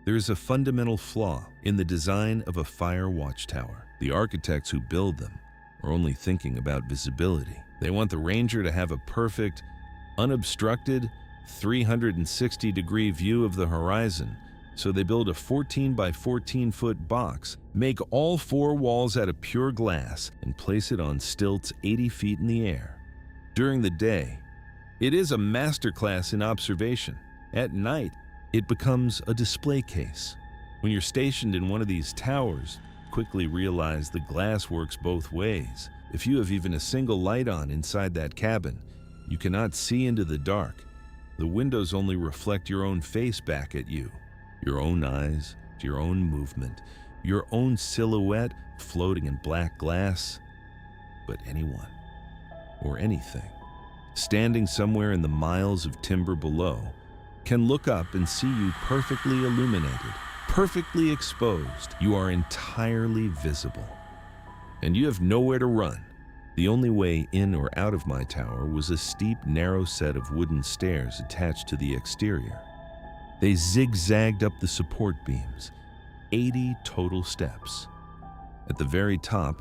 There is a fundamental flaw in the design of a fire watchtower. The architects who build them are only thinking about visibility. They want the ranger to have a perfect, unobstructed, 360-degree view of the horizon, so they build a 14 by 14-foot box, make all 4 walls out of pure glass, and place it on stilts 80 feet in the air. During the day, it is a masterclass in observation. At night, it becomes a display case. When you're stationed in one of these towers, quickly realize the glass works both ways. If you have even a single light on inside that cabin, you cannot see into the dark. The windows only reflect your own face back at you, your own eyes, your own movement, your own silhouette floating in black glass. But anyone or anything standing somewhere in the miles of timber below can look up and see you perfectly illuminated, perfectly exposed. You are entirely visible, and you have nowhere to run. The only way in or out of my tower was a steep, narrow set of wooden stairs attached to the exterior. They zigzagged up the support beams, 80 total steps. At the very top,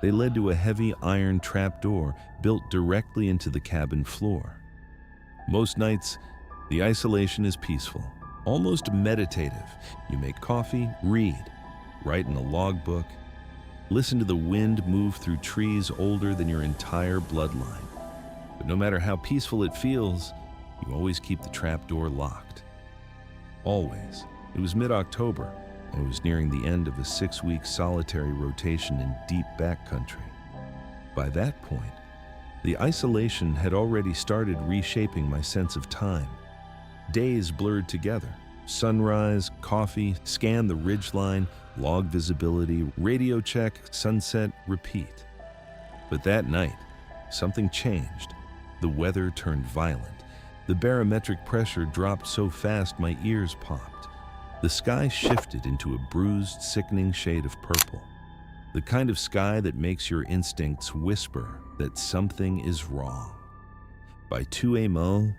they led to a heavy iron trapdoor built directly into the cabin floor. Most nights, the isolation is peaceful, almost meditative. You make coffee, read, write in a logbook, listen to the wind move through trees older than your entire bloodline. But no matter how peaceful it feels, you always keep the trapdoor locked. Always. It was mid-October, and it was nearing the end of a 6-week solitary rotation in deep backcountry. By that point, the isolation had already started reshaping my sense of time. Days blurred together. Sunrise, coffee, scan the ridgeline, log visibility, radio check, sunset, repeat. But that night, something changed. The weather turned violent. The barometric pressure dropped so fast my ears popped. The sky shifted into a bruised, sickening shade of purple. The kind of sky that makes your instincts whisper that something is wrong. By 2 a.m.,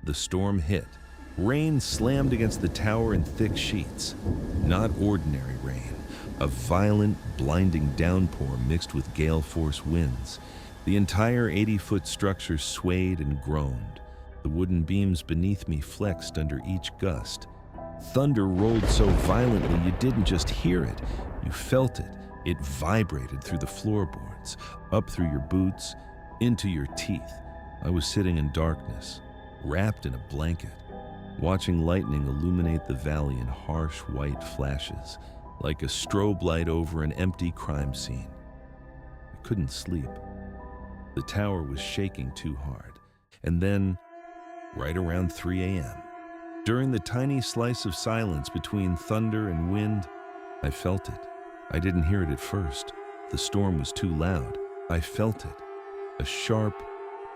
the storm hit. Rain slammed against the tower in thick sheets. Not ordinary rain, a violent, blinding downpour mixed with gale-force winds. The entire 80-foot structure swayed and groaned. The wooden beams beneath me flexed under each gust. Thunder rolled so violently you didn't just hear it, you felt it. It vibrated through the floorboards, up through your boots, into your teeth. I was sitting in darkness, wrapped in a blanket, watching lightning illuminate the valley in harsh white flashes, like a strobe light over an empty crime scene. I couldn't sleep. The tower was shaking too hard. And then, right around 3 a.m., during the tiny slice of silence between thunder and wind, I felt it. I didn't hear it at first. The storm was too loud. I felt it. A sharp,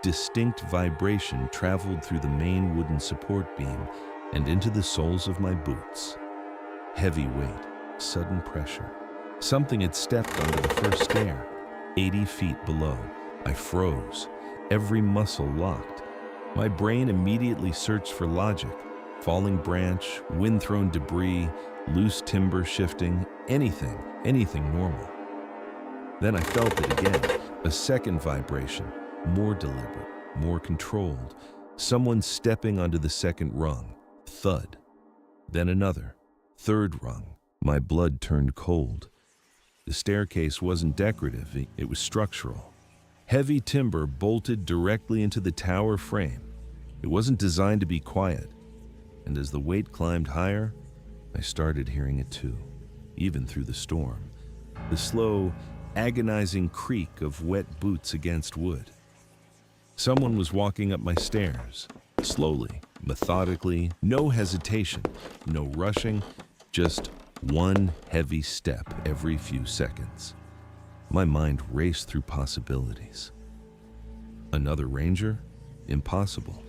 distinct vibration traveled through the main wooden support beam and into the soles of my boots. Heavy weight, sudden pressure. Something had stepped onto the first stair, 80 feet below. I froze, every muscle locked. My brain immediately searched for logic. Falling branch, wind-thrown debris, loose timber shifting, anything normal. Then I felt it again, a second vibration, more deliberate, more controlled. Someone stepping onto the second rung. Thud. Then another. Third rung. My blood turned cold. The staircase wasn't decorative, it was structural. Heavy timber bolted directly into the tower frame. It wasn't designed to be quiet. And as the weight climbed higher, I started hearing it too, even through the storm. The slow, agonizing creak of wet boots against wood. Someone was walking up my stairs, slowly, methodically, no hesitation, no rushing, just one heavy step every few seconds. My mind raced through possibilities. Another ranger? Impossible.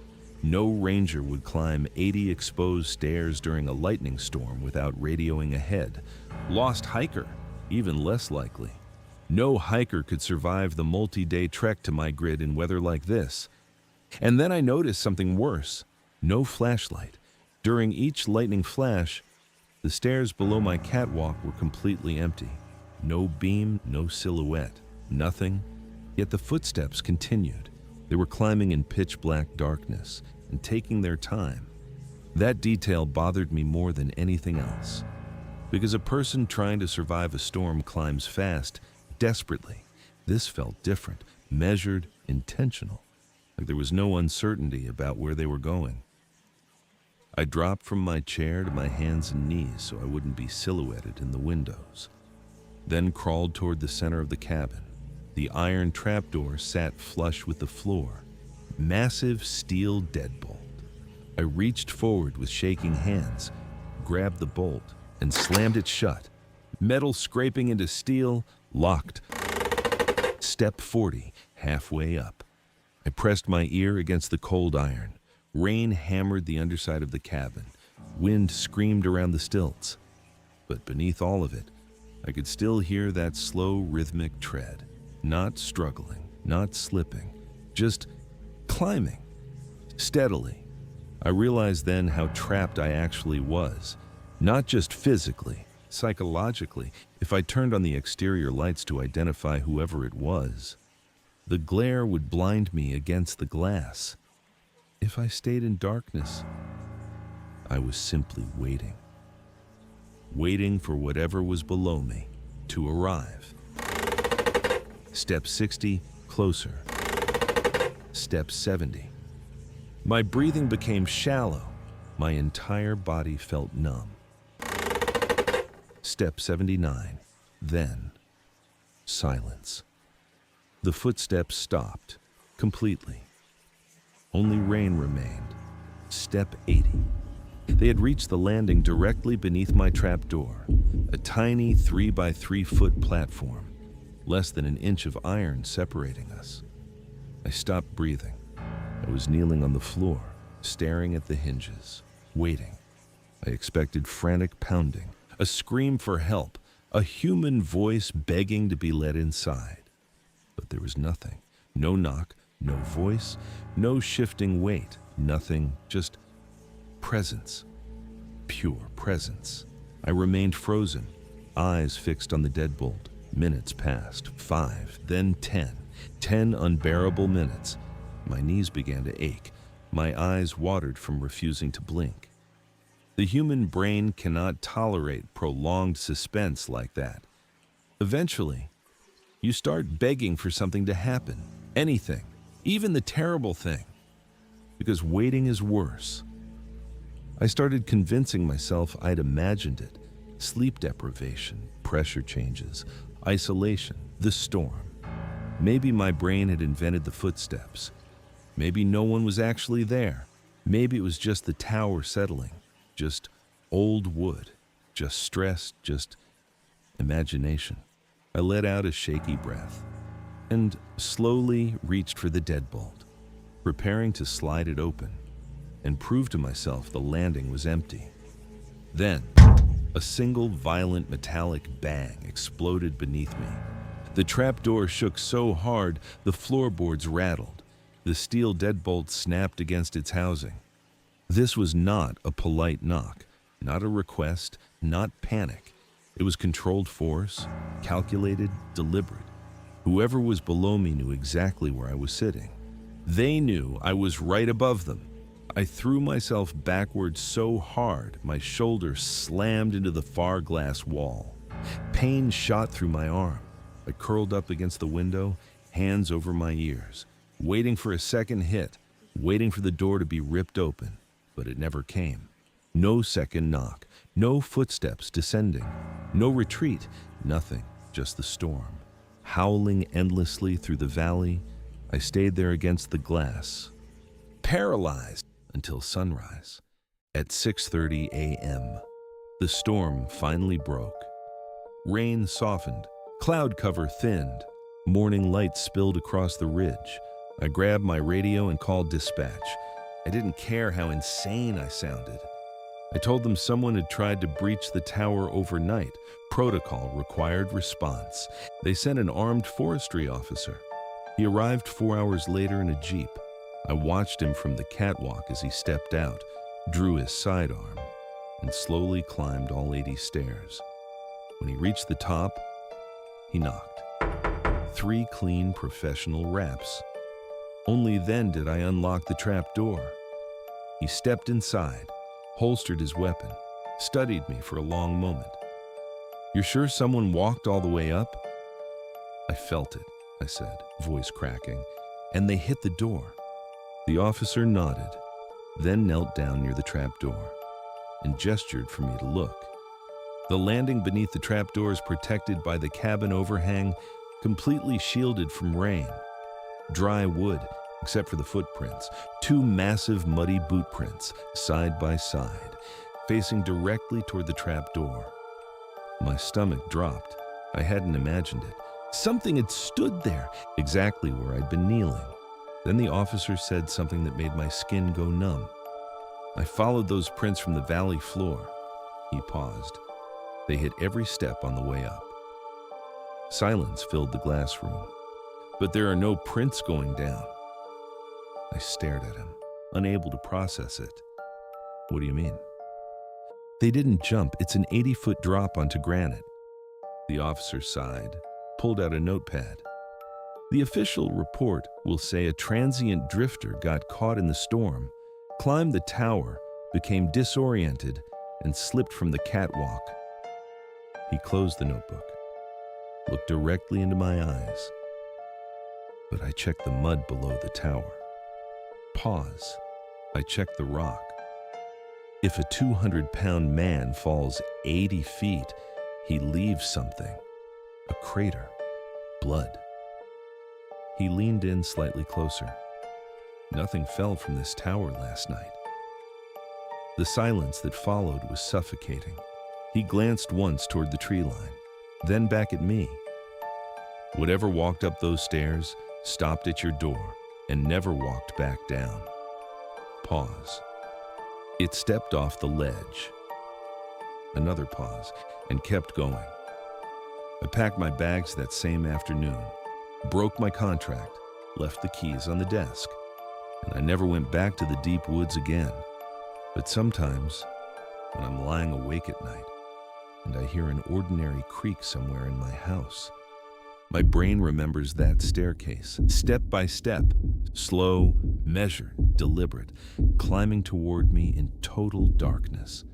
No ranger would climb 80 exposed stairs during a lightning storm without radioing ahead. Lost hiker? Even less likely. No hiker could survive the multi-day trek to my grid in weather like this. And then I noticed something worse. No flashlight. During each lightning flash, the stairs below my catwalk were completely empty. No beam, no silhouette, nothing. Yet the footsteps continued. They were climbing in pitch-black darkness and taking their time. That detail bothered me more than anything else. Because a person trying to survive a storm climbs fast, desperately. This felt different, measured, intentional. Like there was no uncertainty about where they were going. I dropped from my chair to my hands and knees so I wouldn't be silhouetted in the windows. Then crawled toward the center of the cabin. The iron trapdoor sat flush with the floor. Massive steel deadbolt. I reached forward with shaking hands, grabbed the bolt, and slammed it shut. Metal scraping into steel, locked. Step 40, halfway up. I pressed my ear against the cold iron. Rain hammered the underside of the cabin. Wind screamed around the stilts. But beneath all of it, I could still hear that slow, rhythmic tread. Not struggling, not slipping, just climbing, steadily. I realized then how trapped I actually was. Not just physically, psychologically. If I turned on the exterior lights to identify whoever it was, the glare would blind me against the glass. If I stayed in darkness, I was simply waiting. Waiting for whatever was below me to arrive. Step 60, closer. Step 70. My breathing became shallow. My entire body felt numb. Step 79. Then, silence. The footsteps stopped, completely. Only rain remained. Step 80. They had reached the landing directly beneath my trapdoor, a tiny 3-by-3-foot platform, less than an inch of iron separating us. I stopped breathing. I was kneeling on the floor, staring at the hinges, waiting. I expected frantic pounding, a scream for help, a human voice begging to be let inside. But there was nothing. No knock, no voice, no shifting weight, nothing, just presence. Pure presence. I remained frozen, eyes fixed on the deadbolt. Minutes passed, 5, then 10. 10 unbearable minutes. My knees began to ache. My eyes watered from refusing to blink. The human brain cannot tolerate prolonged suspense like that. Eventually, you start begging for something to happen. Anything, even the terrible thing. Because waiting is worse. I started convincing myself I'd imagined it. Sleep deprivation, pressure changes, isolation, the storm. Maybe my brain had invented the footsteps. Maybe no one was actually there. Maybe it was just the tower settling, just old wood, just stress, just imagination. I let out a shaky breath and slowly reached for the deadbolt, preparing to slide it open and prove to myself the landing was empty. Then, a single violent metallic bang exploded beneath me. The trapdoor shook so hard the floorboards rattled. The steel deadbolt snapped against its housing. This was not a polite knock, not a request, not panic. It was controlled force, calculated, deliberate. Whoever was below me knew exactly where I was sitting. They knew I was right above them. I threw myself backwards so hard, my shoulder slammed into the far glass wall. Pain shot through my arm. I curled up against the window, hands over my ears, waiting for a second hit, waiting for the door to be ripped open, but it never came. No second knock, no footsteps descending, no retreat, nothing, just the storm. Howling endlessly through the valley, I stayed there against the glass, paralyzed until sunrise. At 6:30 a.m., the storm finally broke. Rain softened, cloud cover thinned, morning light spilled across the ridge. I grabbed my radio and called dispatch. I didn't care how insane I sounded. I told them someone had tried to breach the tower overnight. Protocol required response. They sent an armed forestry officer. He arrived 4 hours later in a jeep. I watched him from the catwalk as he stepped out, drew his sidearm, and slowly climbed all 80 stairs. When he reached the top, he knocked. 3 clean professional raps. Only then did I unlock the trap door. He stepped inside, holstered his weapon, studied me for a long moment. "You're sure someone walked all the way up?" "I felt it," I said, voice cracking, "and they hit the door." The officer nodded, then knelt down near the trap door and gestured for me to look. The landing beneath the trapdoor is protected by the cabin overhang, completely shielded from rain. Dry wood, except for the footprints, 2 massive muddy boot prints, side by side, facing directly toward the trapdoor. My stomach dropped. I hadn't imagined it. Something had stood there, exactly where I'd been kneeling. Then the officer said something that made my skin go numb. "I followed those prints from the valley floor." He paused. "They hit every step on the way up." Silence filled the glass room. "But there are no prints going down." I stared at him, unable to process it. "What do you mean?" "They didn't jump. It's an 80-foot drop onto granite." The officer sighed, pulled out a notepad. "The official report will say a transient drifter got caught in the storm, climbed the tower, became disoriented, and slipped from the catwalk." He closed the notebook, looked directly into my eyes. "But I checked the mud below the tower." Pause. "I checked the rock. If a 200-pound man falls 80 feet, he leaves something. A crater. Blood." He leaned in slightly closer. "Nothing fell from this tower last night." The silence that followed was suffocating. He glanced once toward the tree line, then back at me. "Whatever walked up those stairs stopped at your door and never walked back down." Pause. "It stepped off the ledge." Another pause, and kept going. "I packed my bags that same afternoon, broke my contract, left the keys on the desk, and I never went back to the deep woods again. But sometimes, when I'm lying awake at night, and I hear an ordinary creak somewhere in my house, my brain remembers that staircase, step by step, slow, measured, deliberate, climbing toward me in total darkness.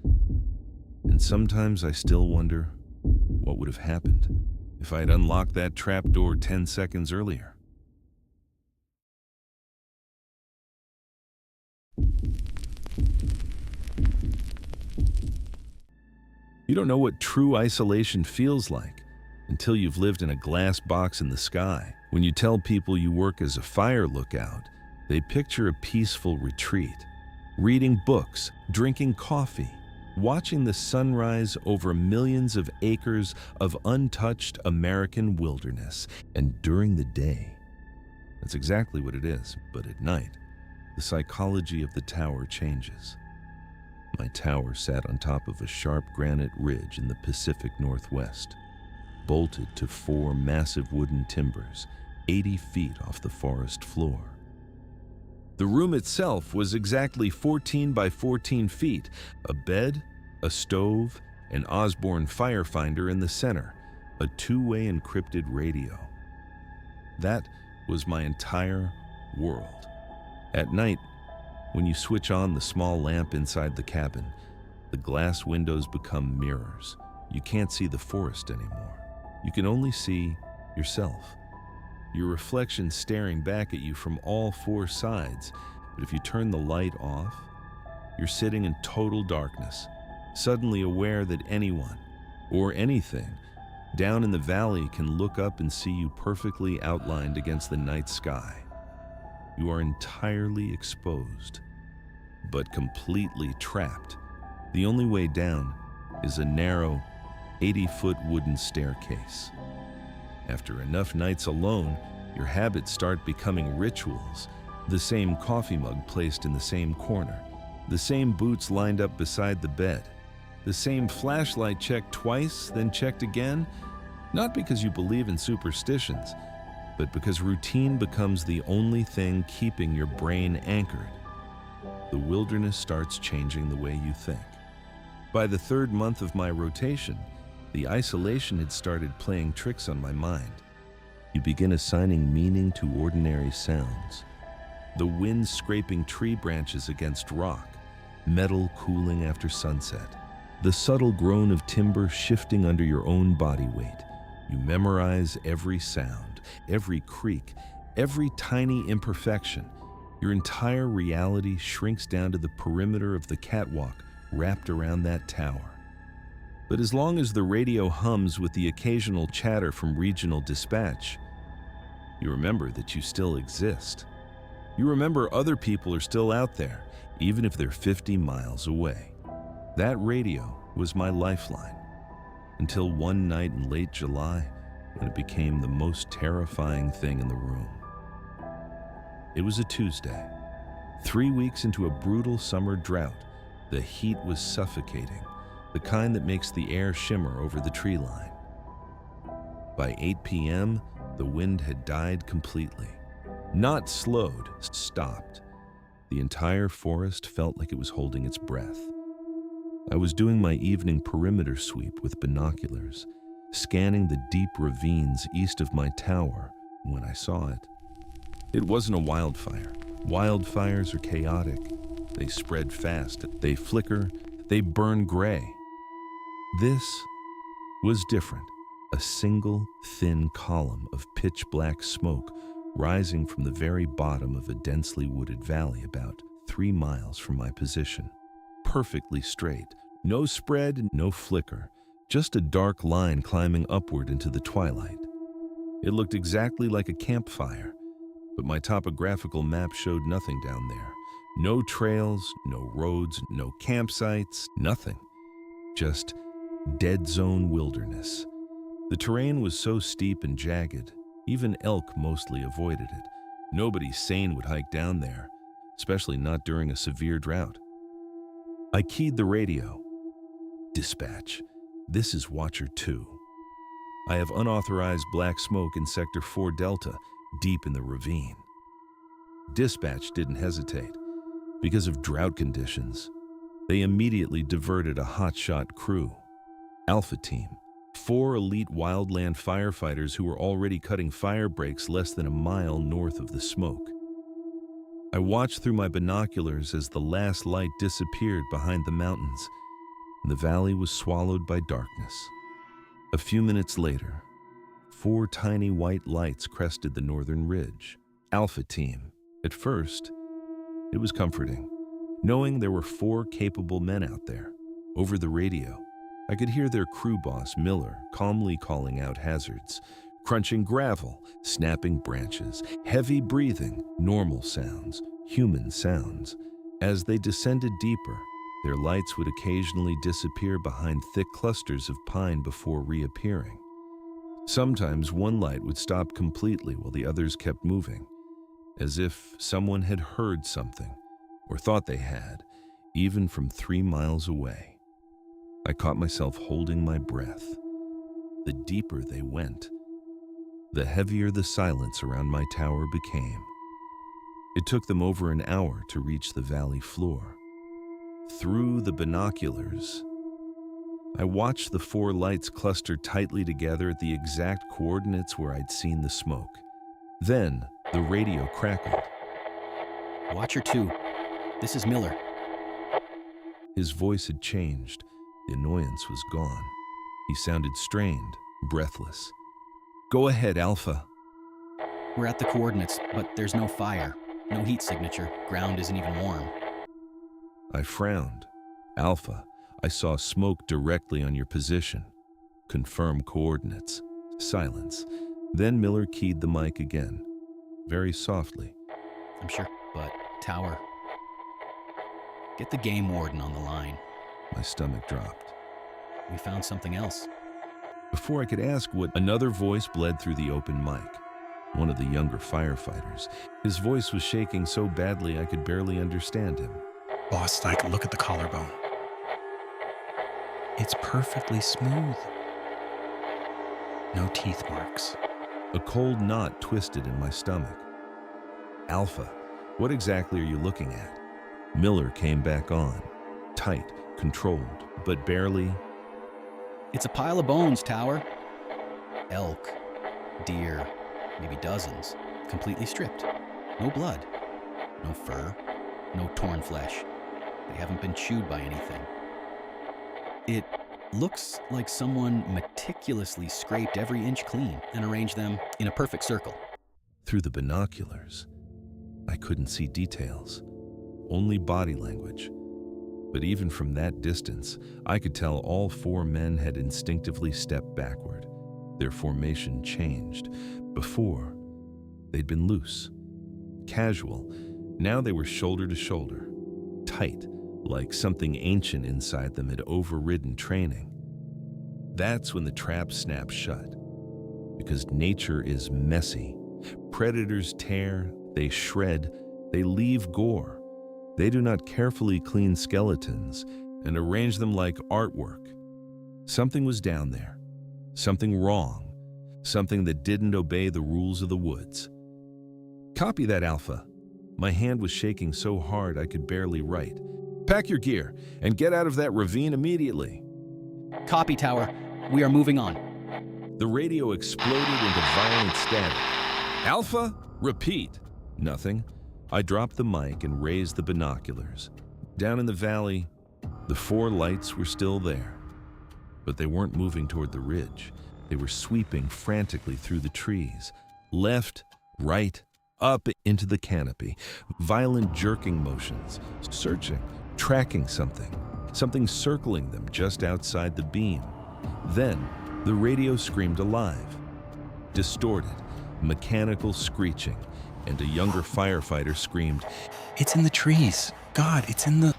And sometimes I still wonder what would have happened if I had unlocked that trapdoor 10 seconds earlier." You don't know what true isolation feels like until you've lived in a glass box in the sky. When you tell people you work as a fire lookout, they picture a peaceful retreat, reading books, drinking coffee, watching the sunrise over millions of acres of untouched American wilderness. And during the day, that's exactly what it is. But at night, the psychology of the tower changes. My tower sat on top of a sharp granite ridge in the Pacific Northwest, bolted to 4 massive wooden timbers, 80 feet off the forest floor. The room itself was exactly 14 by 14 feet, a bed, a stove, an Osborne firefinder in the center, a 2-way encrypted radio. That was my entire world. At night, when you switch on the small lamp inside the cabin, the glass windows become mirrors. You can't see the forest anymore. You can only see yourself. Your reflection staring back at you from all 4 sides. But if you turn the light off, you're sitting in total darkness, suddenly aware that anyone, or anything, down in the valley can look up and see you perfectly outlined against the night sky. You are entirely exposed, but completely trapped. The only way down is a narrow, 80-foot wooden staircase. After enough nights alone, your habits start becoming rituals. The same coffee mug placed in the same corner, the same boots lined up beside the bed, the same flashlight checked twice, then checked again, not because you believe in superstitions, But because routine becomes the only thing keeping your brain anchored, the wilderness starts changing the way you think. By the third month of my rotation, the isolation had started playing tricks on my mind. You begin assigning meaning to ordinary sounds. The wind scraping tree branches against rock, metal cooling after sunset, the subtle groan of timber shifting under your own body weight. You memorize every sound, every creak, every tiny imperfection. Your entire reality shrinks down to the perimeter of the catwalk wrapped around that tower. But as long as the radio hums with the occasional chatter from regional dispatch, you remember that you still exist. You remember other people are still out there, even if they're 50 miles away. That radio was my lifeline, until one night in late July when it became the most terrifying thing in the room. It was a Tuesday. 3 weeks into a brutal summer drought, the heat was suffocating, the kind that makes the air shimmer over the tree line. By 8 p.m., the wind had died completely. Not slowed, stopped. The entire forest felt like it was holding its breath. I was doing my evening perimeter sweep with binoculars, scanning the deep ravines east of my tower when I saw it. It wasn't a wildfire. Wildfires are chaotic. They spread fast, they flicker, they burn gray. This was different. A single, thin column of pitch-black smoke rising from the very bottom of a densely wooded valley about 3 miles from my position. Perfectly straight, no spread, no flicker, just a dark line climbing upward into the twilight. It looked exactly like a campfire, but my topographical map showed nothing down there. No trails, no roads, no campsites, nothing. Just dead zone wilderness. The terrain was so steep and jagged, even elk mostly avoided it. Nobody sane would hike down there, especially not during a severe drought. I keyed the radio. Dispatch, this is Watcher 2. I have unauthorized black smoke in Sector 4 Delta, deep in the ravine. Dispatch didn't hesitate. Because of drought conditions, they immediately diverted a hotshot crew. Alpha Team, 4 elite wildland firefighters who were already cutting fire breaks less than a mile north of the smoke. I watched through my binoculars as the last light disappeared behind the mountains, and the valley was swallowed by darkness. A few minutes later, 4 tiny white lights crested the northern ridge. Alpha Team. At first, it was comforting, knowing there were 4 capable men out there. Over the radio, I could hear their crew boss, Miller, calmly calling out hazards, crunching gravel, snapping branches, heavy breathing, normal sounds, human sounds. As they descended deeper, their lights would occasionally disappear behind thick clusters of pine before reappearing. Sometimes one light would stop completely while the others kept moving, as if someone had heard something, or thought they had, even from 3 miles away. I caught myself holding my breath. The deeper they went, the heavier the silence around my tower became. It took them over an hour to reach the valley floor. Through the binoculars, I watched the 4 lights cluster tightly together at the exact coordinates where I'd seen the smoke. Then, the radio crackled. Watcher 2, this is Miller. His voice had changed. The annoyance was gone. He sounded strained, breathless. Go ahead, Alpha. We're at the coordinates, but there's no fire, no heat signature, ground isn't even warm. I frowned. Alpha, I saw smoke directly on your position. Confirm coordinates. Silence. Then Miller keyed the mic again, very softly. I'm sure, but Tower. Get the game warden on the line. My stomach dropped. We found something else. Before I could ask what, another voice bled through the open mic. One of the younger firefighters. His voice was shaking so badly I could barely understand him. Boss, like, look at the collarbone. It's perfectly smooth. No teeth marks. A cold knot twisted in my stomach. Alpha, what exactly are you looking at? Miller came back on, tight, controlled, but barely. It's a pile of bones, Tower. Elk, deer, maybe dozens, completely stripped. No blood, no fur, no torn flesh. They haven't been chewed by anything. It looks like someone meticulously scraped every inch clean and arranged them in a perfect circle. Through the binoculars, I couldn't see details, only body language. But even from that distance, I could tell all 4 men had instinctively stepped backward. Their formation changed. Before, they'd been loose, casual. Now they were shoulder to shoulder, tight, like something ancient inside them had overridden training. That's when the trap snapped shut. Because nature is messy. Predators tear, they shred, they leave gore. They do not carefully clean skeletons and arrange them like artwork. Something was down there, something wrong, something that didn't obey the rules of the woods. Copy that, Alpha. My hand was shaking so hard I could barely write. Pack your gear and get out of that ravine immediately. Copy, Tower. We are moving on. The radio exploded into violent static. Alpha, repeat. Nothing. I dropped the mic and raised the binoculars. Down in the valley, the 4 lights were still there. But they weren't moving toward the ridge. They were sweeping frantically through the trees. Left, right, up into the canopy. Violent jerking motions. Searching, tracking something. Something circling them just outside the beam. Then, the radio screamed alive. Distorted, mechanical screeching. And a younger firefighter screamed, It's in the trees. God, it's in the...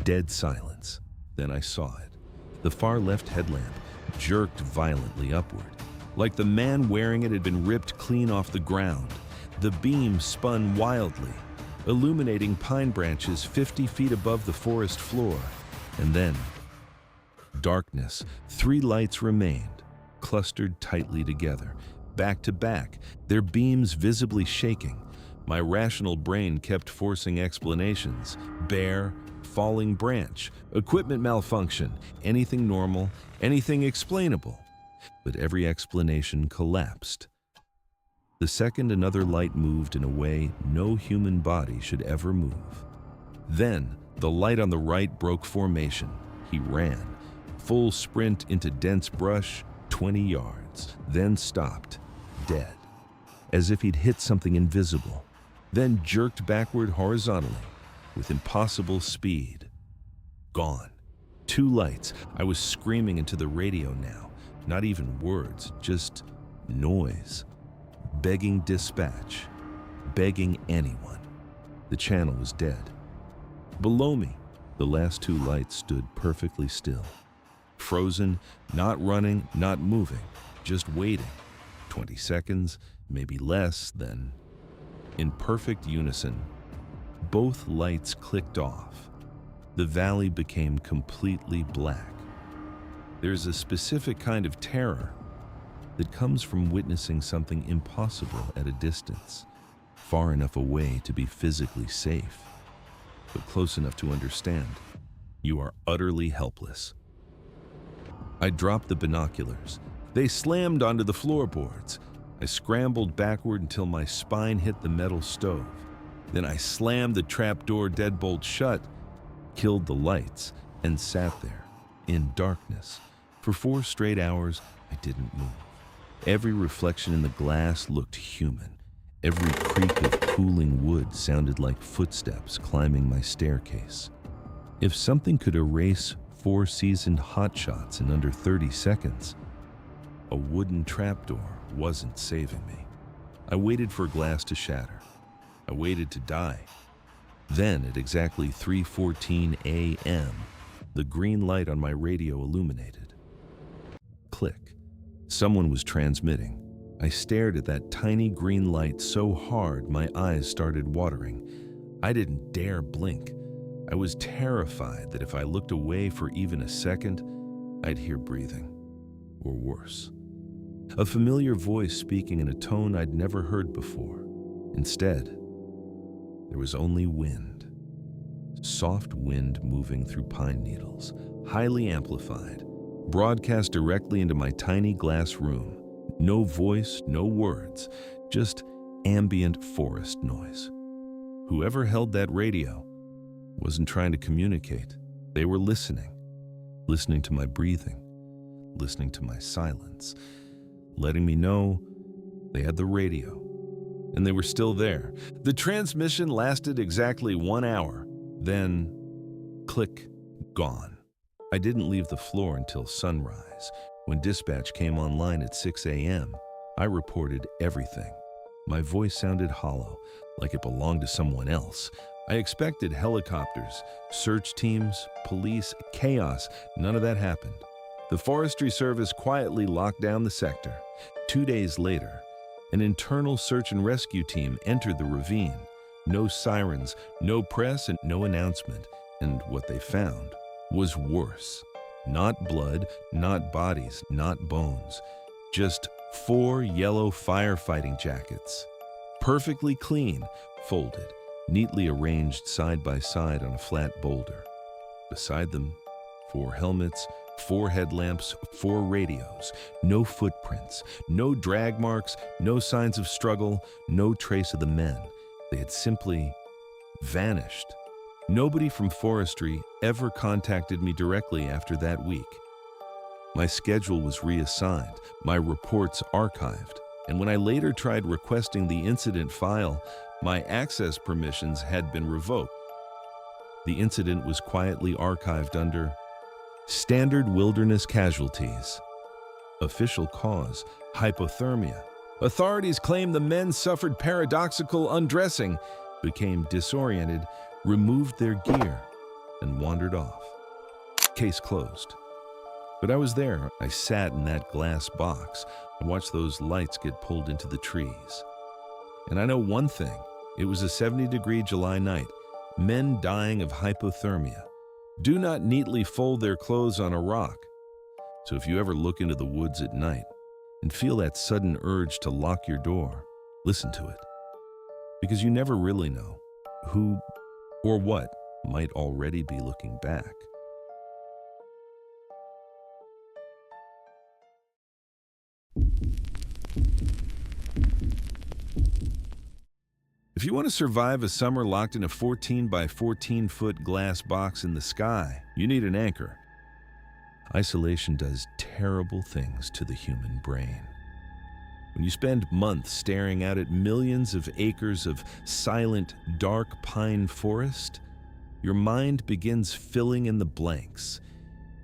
Dead silence. Then I saw it. The far left headlamp jerked violently upward, like the man wearing it had been ripped clean off the ground. The beam spun wildly, illuminating pine branches 50 feet above the forest floor. And then, darkness. 3 lights remained, clustered tightly together. Back to back, their beams visibly shaking. My rational brain kept forcing explanations. Bear, falling branch, equipment malfunction, anything normal, anything explainable. But every explanation collapsed. The second another light moved in a way no human body should ever move. Then, the light on the right broke formation. He ran, full sprint into dense brush, 20 yards, then stopped. Dead, as if he'd hit something invisible, then jerked backward horizontally with impossible speed. Gone. 2 lights. I was screaming into the radio now. Not even words, just noise. Begging dispatch. Begging anyone. The channel was dead. Below me, the last 2 lights stood perfectly still. Frozen, not running, not moving, just waiting. 20 seconds, maybe less, then, in perfect unison, both lights clicked off. The valley became completely black. There's a specific kind of terror that comes from witnessing something impossible at a distance, far enough away to be physically safe, but close enough to understand you are utterly helpless. I dropped the binoculars. They slammed onto the floorboards. I scrambled backward until my spine hit the metal stove. Then I slammed the trapdoor deadbolt shut, killed the lights, and sat there, in darkness. For 4 straight hours, I didn't move. Every reflection in the glass looked human. Every creak of cooling wood sounded like footsteps climbing my staircase. If something could erase 4 seasoned hotshots in under 30 seconds, a wooden trapdoor wasn't saving me. I waited for glass to shatter. I waited to die. Then, at exactly 3:14 a.m., the green light on my radio illuminated. Click. Someone was transmitting. I stared at that tiny green light so hard my eyes started watering. I didn't dare blink. I was terrified that if I looked away for even a second, I'd hear breathing, or worse, A familiar voice speaking in a tone I'd never heard before. Instead, there was only wind. Soft wind moving through pine needles, highly amplified, broadcast directly into my tiny glass room. No voice, no words, just ambient forest noise. Whoever held that radio wasn't trying to communicate. They were listening to my breathing, listening to my silence, letting me know they had the radio, and they were still there. The transmission lasted exactly 1 hour, then click, gone. I didn't leave the floor until sunrise. When dispatch came online at 6 a.m., I reported everything. My voice sounded hollow, like it belonged to someone else. I expected helicopters, search teams, police, chaos. None of that happened. The Forestry Service quietly locked down the sector. 2 days later, an internal search and rescue team entered the ravine. No sirens, no press, and no announcement. And what they found was worse. Not blood, not bodies, not bones. Just 4 yellow firefighting jackets. Perfectly clean, folded, neatly arranged side by side on a flat boulder. Beside them, 4 helmets, 4 headlamps, 4 radios. No footprints, no drag marks, no signs of struggle, no trace of the men. They had simply vanished. Nobody from forestry ever contacted me directly after that week. My schedule was reassigned, my reports archived, and when I later tried requesting the incident file, my access permissions had been revoked. The incident was quietly archived under Standard Wilderness Casualties. Official cause, hypothermia. Authorities claim the men suffered paradoxical undressing, became disoriented, removed their gear, and wandered off. Case closed. But I was there. I sat in that glass box. I watched those lights get pulled into the trees. And I know one thing. It was a 70-degree July night. Men dying of hypothermia. Do not neatly fold their clothes on a rock. So if you ever look into the woods at night and feel that sudden urge to lock your door, listen to it. Because you never really know who or what might already be looking back. If you want to survive a summer locked in a 14 by 14 foot glass box in the sky, you need an anchor. Isolation does terrible things to the human brain. When you spend months staring out at millions of acres of silent, dark pine forest, your mind begins filling in the blanks.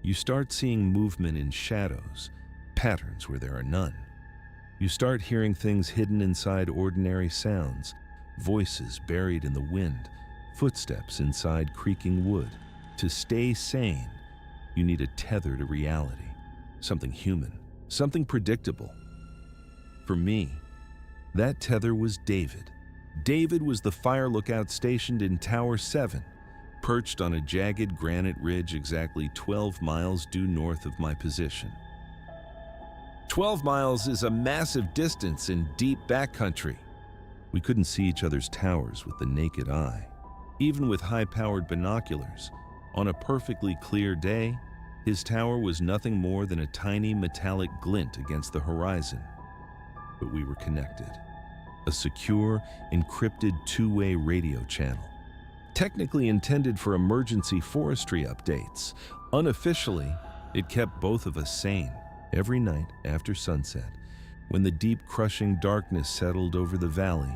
You start seeing movement in shadows, patterns where there are none. You start hearing things hidden inside ordinary sounds, voices buried in the wind, footsteps inside creaking wood. To stay sane, you need a tether to reality, something human, something predictable. For me, that tether was David. David was the fire lookout stationed in Tower 7, perched on a jagged granite ridge exactly 12 miles due north of my position. 12 miles is a massive distance in deep backcountry. We couldn't see each other's towers with the naked eye. Even with high-powered binoculars, on a perfectly clear day, his tower was nothing more than a tiny metallic glint against the horizon. But we were connected. A secure, encrypted two-way radio channel. Technically intended for emergency forestry updates, unofficially, it kept both of us sane. Every night after sunset, when the deep crushing darkness settled over the valley,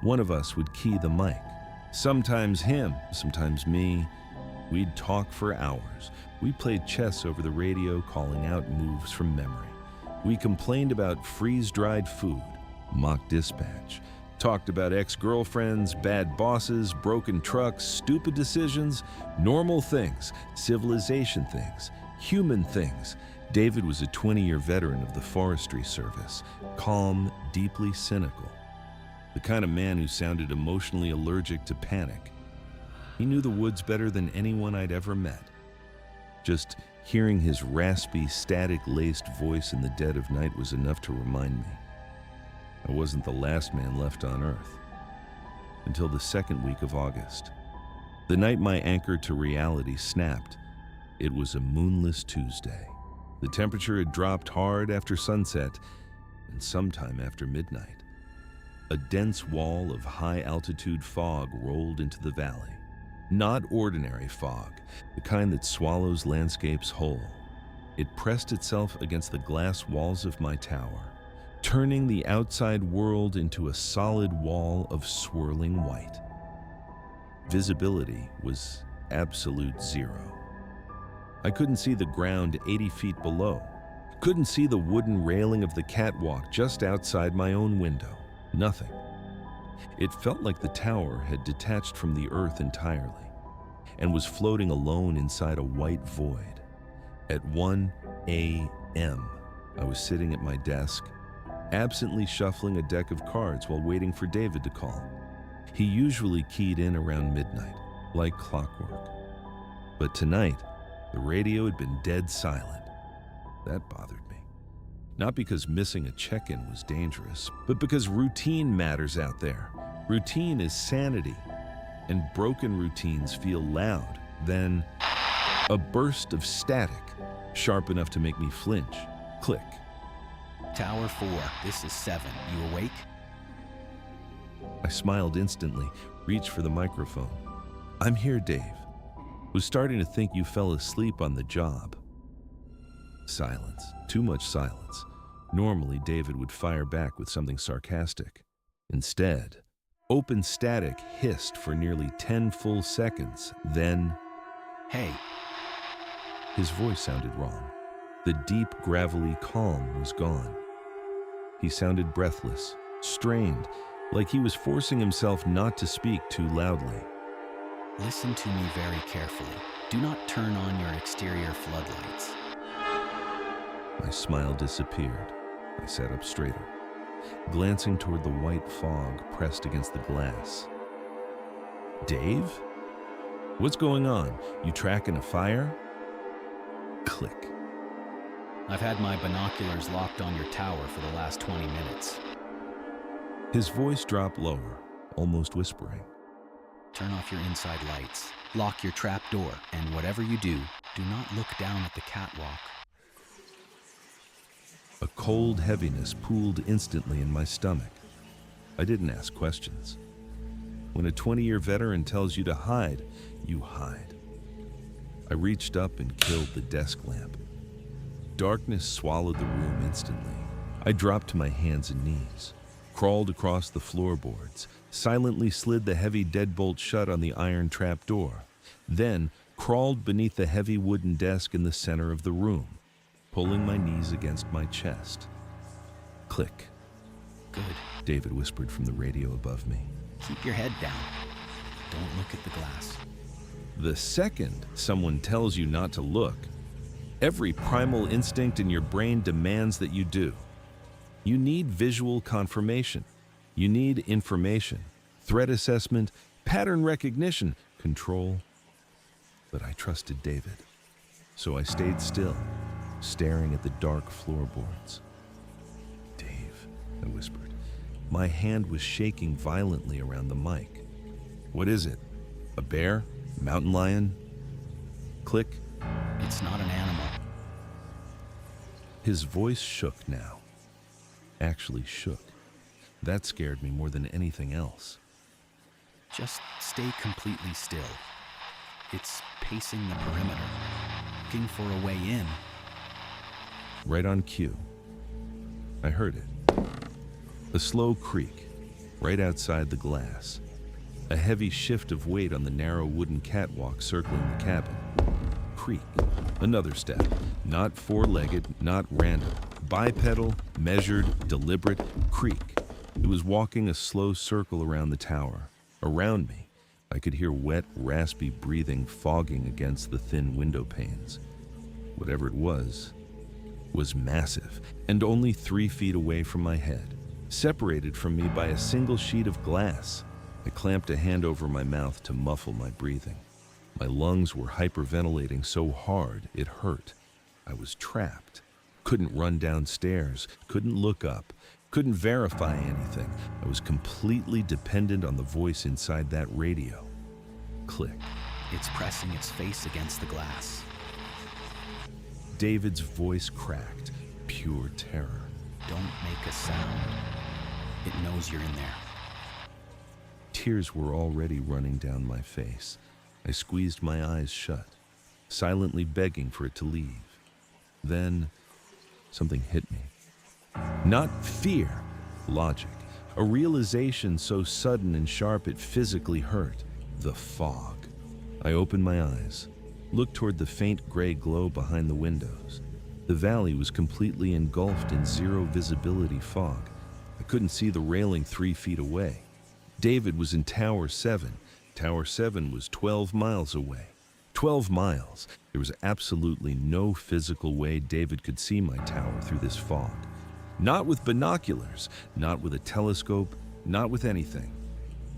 one of us would key the mic. Sometimes him, sometimes me. We'd talk for hours. We played chess over the radio, calling out moves from memory. We complained about freeze-dried food, mock dispatch, talked about ex-girlfriends, bad bosses, broken trucks, stupid decisions, normal things, civilization things, human things. David was a 20-year veteran of the Forestry Service, calm, deeply cynical. The kind of man who sounded emotionally allergic to panic. He knew the woods better than anyone I'd ever met. Just Hearing his raspy, static-laced voice in the dead of night was enough to remind me I wasn't the last man left on Earth. Until the second week of August. The night my anchor to reality snapped, it was a moonless Tuesday. The temperature had dropped hard after sunset and sometime after midnight. A dense wall of high-altitude fog rolled into the valley. Not ordinary fog, the kind that swallows landscapes whole. It pressed itself against the glass walls of my tower, turning the outside world into a solid wall of swirling white. Visibility was absolute zero. I couldn't see the ground 80 feet below. Couldn't see the wooden railing of the catwalk just outside my own window. Nothing. It felt like the tower had detached from the earth entirely and was floating alone inside a white void. At 1 a.m., I was sitting at my desk, absently shuffling a deck of cards while waiting for David to call. He usually keyed in around midnight, like clockwork. But tonight, the radio had been dead silent. That bothered me. Not because missing a check-in was dangerous, but because routine matters out there. Routine is sanity, and broken routines feel loud. Then, a burst of static, sharp enough to make me flinch. Click. Tower 4, this is 7. You awake? I smiled instantly, reached for the microphone. I'm here, Dave. Was starting to think you fell asleep on the job. Silence. Too much silence. Normally, David would fire back with something sarcastic. Instead, open static hissed for nearly 10 full seconds. Then, Hey. His voice sounded wrong. The deep, gravelly calm was gone. He sounded breathless, strained, like he was forcing himself not to speak too loudly. Listen to me very carefully. Do not turn on your exterior floodlights. My smile disappeared. I sat up straighter, glancing toward the white fog pressed against the glass. Dave? What's going on? You tracking a fire? Click. I've had my binoculars locked on your tower for the last 20 minutes. His voice dropped lower, almost whispering. Turn off your inside lights, lock your trap door, and whatever you do, do not look down at the catwalk. A cold heaviness pooled instantly in my stomach. I didn't ask questions. When a 20-year veteran tells you to hide, you hide. I reached up and killed the desk lamp. Darkness swallowed the room instantly. I dropped to my hands and knees, crawled across the floorboards, silently slid the heavy deadbolt shut on the iron trap door, then crawled beneath the heavy wooden desk in the center of the room, pulling my knees against my chest. Click. Good. David whispered from the radio above me. Keep your head down. Don't look at the glass. The second someone tells you not to look, every primal instinct in your brain demands that you do. You need visual confirmation. You need information, threat assessment, pattern recognition, control. But I trusted David, so I stayed still, staring at the dark floorboards. Dave, I whispered. My hand was shaking violently around the mic. What is it? A bear? Mountain lion? Click. It's not an animal. His voice shook now. Actually shook. That scared me more than anything else. Just stay completely still. It's pacing the perimeter, looking for a way in. Right on cue. I heard it. A slow creak, right outside the glass. A heavy shift of weight on the narrow wooden catwalk circling the cabin. Creak. Another step. Not four-legged, not random. Bipedal, measured, deliberate. Creak. It was walking a slow circle around the tower. Around me, I could hear wet, raspy breathing fogging against the thin window panes. Whatever it was massive, and only 3 feet away from my head, separated from me by a single sheet of glass. I clamped a hand over my mouth to muffle my breathing. My lungs were hyperventilating so hard it hurt. I was trapped. Couldn't run downstairs, couldn't look up, couldn't verify anything. I was completely dependent on the voice inside that radio. Click. It's pressing its face against the glass. David's voice cracked. Pure terror. Don't make a sound. It knows you're in there. Tears were already running down my face. I squeezed my eyes shut, silently begging for it to leave. Then, something hit me. Not fear, logic. A realization so sudden and sharp it physically hurt. The fog. I opened my eyes, looked toward the faint gray glow behind the windows. The valley was completely engulfed in zero visibility fog. I couldn't see the railing 3 feet away. David was in Tower 7. Tower 7 was 12 miles away. 12 miles. There was absolutely no physical way David could see my tower through this fog. Not with binoculars, not with a telescope, not with anything.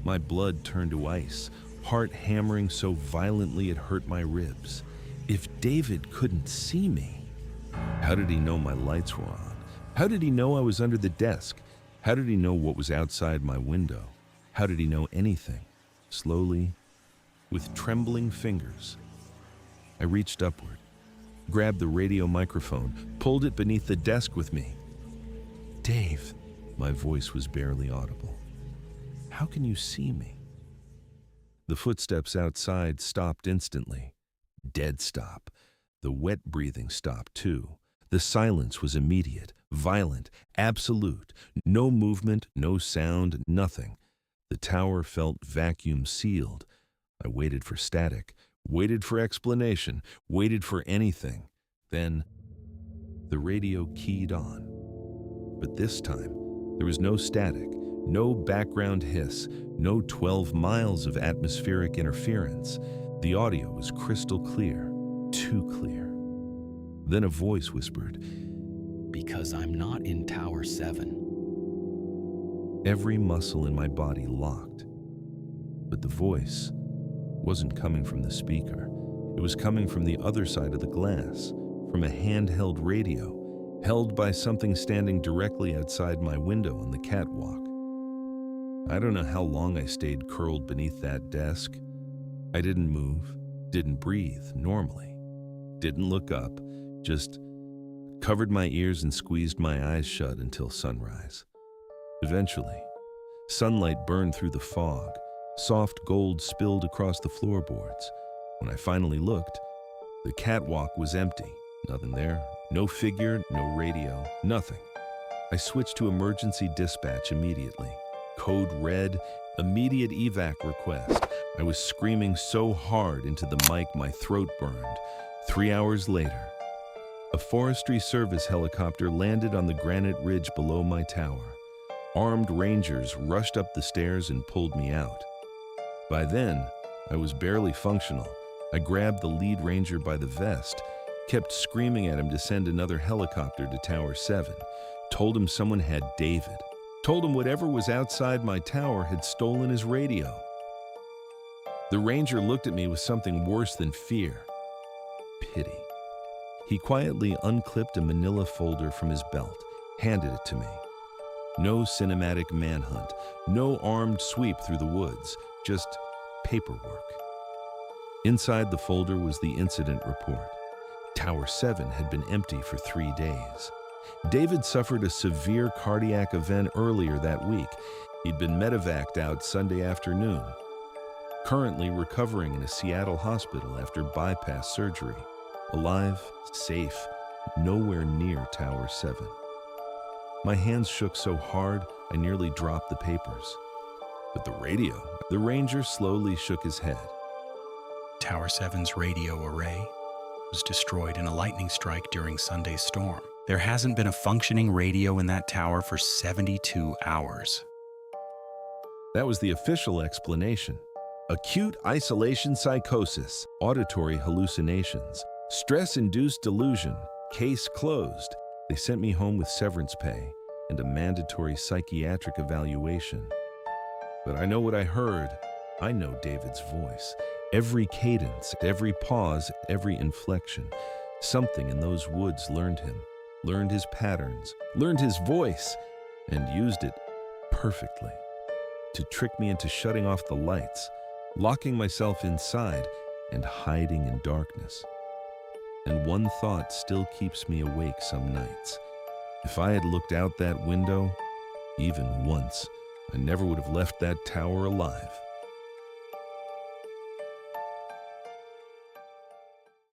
My blood turned to ice, heart hammering so violently it hurt my ribs. If David couldn't see me, how did he know my lights were on? How did he know I was under the desk? How did he know what was outside my window? How did he know anything? Slowly, with trembling fingers, I reached upward, grabbed the radio microphone, pulled it beneath the desk with me. Dave, my voice was barely audible. How can you see me? The footsteps outside stopped instantly. Dead stop. The wet breathing stopped too. The silence was immediate, violent, absolute. No movement, no sound, nothing. The tower felt vacuum sealed. I waited for static, waited for explanation, waited for anything. Then the radio keyed on. But this time, there was no static, no background hiss, no 12 miles of atmospheric interference. The audio was crystal clear, too clear. Then a voice whispered, Because I'm not in Tower 7. Every muscle in my body locked. But the voice wasn't coming from the speaker. It was coming from the other side of the glass, from a handheld radio, held by something standing directly outside my window on the catwalk. I don't know how long I stayed curled beneath that desk. I didn't move, didn't breathe normally, didn't look up, just covered my ears and squeezed my eyes shut until sunrise. Eventually, sunlight burned through the fog. Soft gold spilled across the floorboards. When I finally looked, the catwalk was empty. Nothing there. No figure, no radio, nothing. I switched to emergency dispatch immediately. Code red, immediate evac request. I was screaming so hard into the mic my throat burned. 3 hours later, a Forestry Service helicopter landed on the granite ridge below my tower. Armed rangers rushed up the stairs and pulled me out. By then, I was barely functional. I grabbed the lead ranger by the vest, kept screaming at him to send another helicopter to Tower 7, told him someone had David, told him whatever was outside my tower had stolen his radio. The ranger looked at me with something worse than fear, pity. He quietly unclipped a manila folder from his belt, handed it to me. No cinematic manhunt, no armed sweep through the woods, just paperwork. Inside the folder was the incident report. Tower 7 had been empty for 3 days. David suffered a severe cardiac event earlier that week. He'd been medevaced out Sunday afternoon. Currently recovering in a Seattle hospital after bypass surgery. Alive, safe, nowhere near Tower 7. My hands shook so hard, I nearly dropped the papers. But the radio, the ranger slowly shook his head. Tower 7's radio array was destroyed in a lightning strike during Sunday's storm. There hasn't been a functioning radio in that tower for 72 hours. That was the official explanation. Acute isolation psychosis, auditory hallucinations, stress-induced delusion, case closed. They sent me home with severance pay and a mandatory psychiatric evaluation. But I know what I heard. I know David's voice. Every cadence, every pause, every inflection, something in those woods learned him, learned his patterns, learned his voice, and used it perfectly to trick me into shutting off the lights, locking myself inside, and hiding in darkness. And one thought still keeps me awake some nights. If I had looked out that window, even once, I never would have left that tower alive.